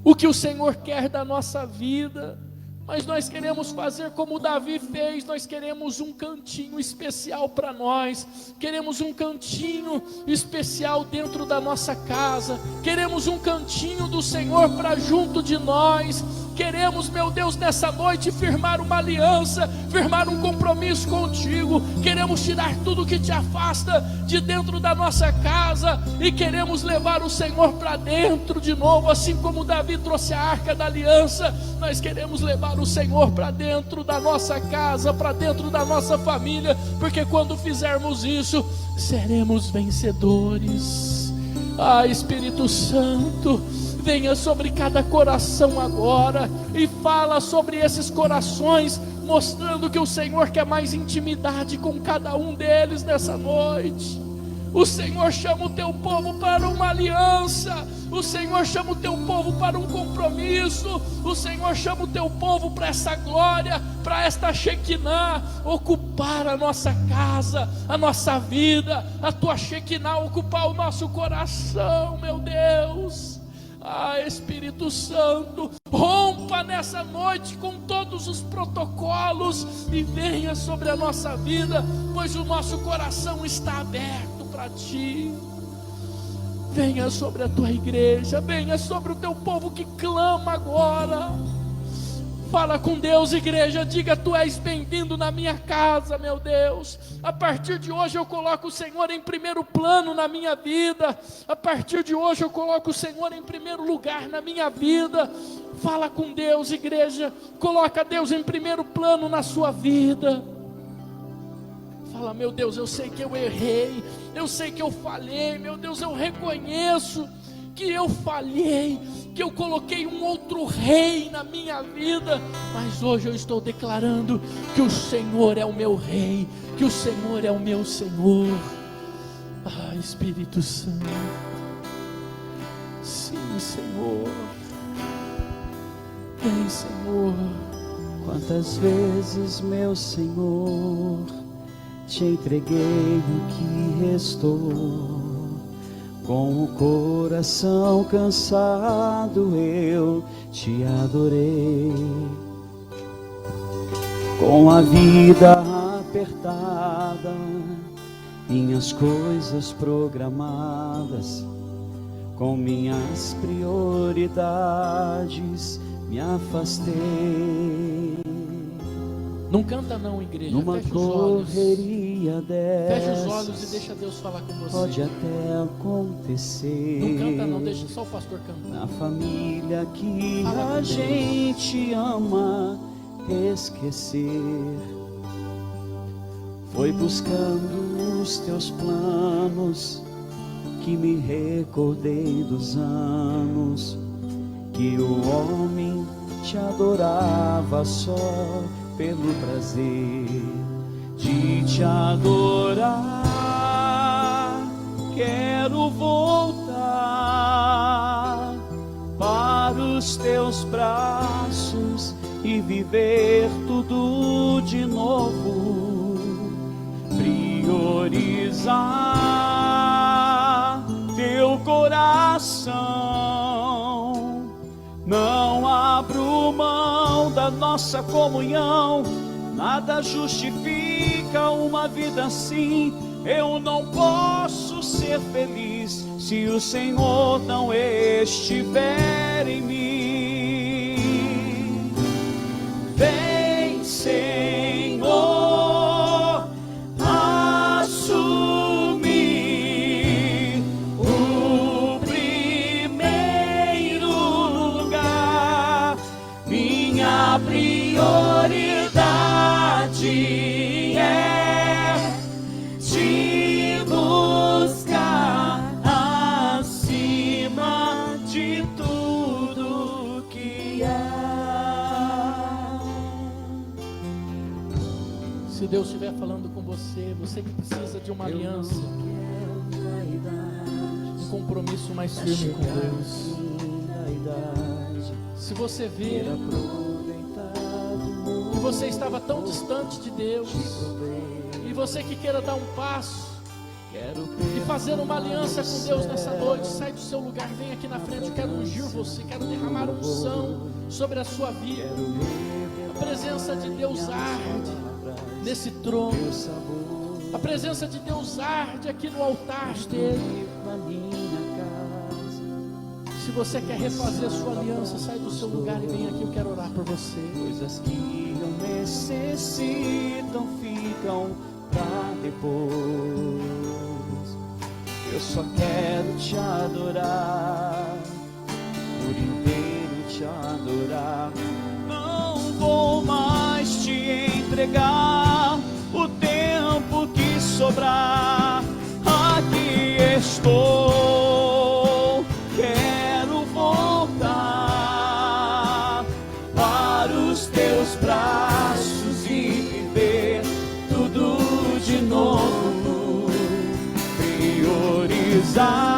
o que o Senhor quer da nossa vida, mas nós queremos fazer como Davi fez, nós queremos um cantinho especial para nós, queremos um cantinho especial dentro da nossa casa, queremos um cantinho do Senhor para junto de nós, queremos, meu Deus, nessa noite firmar uma aliança, firmar um compromisso contigo, queremos tirar tudo que te afasta de dentro da nossa casa, e queremos levar o Senhor para dentro de novo, assim como Davi trouxe a arca da aliança, nós queremos levar o Senhor para dentro da nossa casa, para dentro da nossa família, porque quando fizermos isso, seremos vencedores. Espírito Santo, venha sobre cada coração agora, e fala sobre esses corações, mostrando que o Senhor quer mais intimidade com cada um deles nessa noite. O Senhor chama o teu povo para uma aliança, o Senhor chama o teu povo para um compromisso, o Senhor chama o teu povo para essa glória, para esta Shekinah ocupar a nossa casa, a nossa vida, a tua Shekinah ocupar o nosso coração, meu Deus. Espírito Santo, rompa nessa noite com todos os protocolos e venha sobre a nossa vida, pois o nosso coração está aberto para Ti. Venha sobre a Tua igreja, venha sobre o Teu povo que clama agora. Fala com Deus, igreja, diga: Tu és bem-vindo na minha casa, meu Deus. A partir de hoje eu coloco o Senhor em primeiro plano na minha vida. A partir de hoje eu coloco o Senhor em primeiro lugar na minha vida. Fala com Deus, igreja, coloca Deus em primeiro plano na sua vida. Fala: meu Deus, eu sei que eu errei, eu sei que eu falhei, meu Deus, eu reconheço que eu falhei, que eu coloquei um outro rei na minha vida, mas hoje eu estou declarando que o Senhor é o meu rei, que o Senhor é o meu Senhor. Espírito Santo, sim, Senhor, vem, Senhor. Quantas vezes, meu Senhor, te entreguei o que restou. Com o coração cansado eu te adorei. Com a vida apertada, minhas coisas programadas, com minhas prioridades me afastei. Não canta não, igreja. Numa Fecha os olhos. correria dessas, Fecha os olhos e deixa Deus falar com você. pode até acontecer. Não canta não, deixa só o pastor cantar. Na família que Fala com a Deus. gente ama esquecer, foi buscando os teus planos que me recordei dos anos que o homem te adorava só pelo prazer de te adorar. Quero voltar para os teus braços e viver tudo de novo, priorizar teu coração. Não abro mão da nossa comunhão, nada justifica uma vida assim. Eu não posso ser feliz se o Senhor não estiver em mim. Vem, Senhor, Se Deus estiver falando com você, você que precisa de uma aliança, um compromisso mais firme com Deus. Se você vê que você estava tão distante de Deus, e você que queira dar um passo e fazer uma aliança com Deus nessa noite, sai do seu lugar, vem aqui na frente. Eu quero ungir você, quero derramar unção sobre a sua vida. A presença de Deus arde nesse trono, a presença de Deus arde aqui no altar dele. Se você quer refazer a sua aliança, sai do seu lugar e vem aqui, eu quero orar por você. Coisas que não necessitam ficam pra depois. Eu só quero te adorar, por inteiro te adorar. Não vou mais te entregar o tempo que sobrar. Aqui estou, quero voltar para os teus braços e viver tudo de novo. Priorizar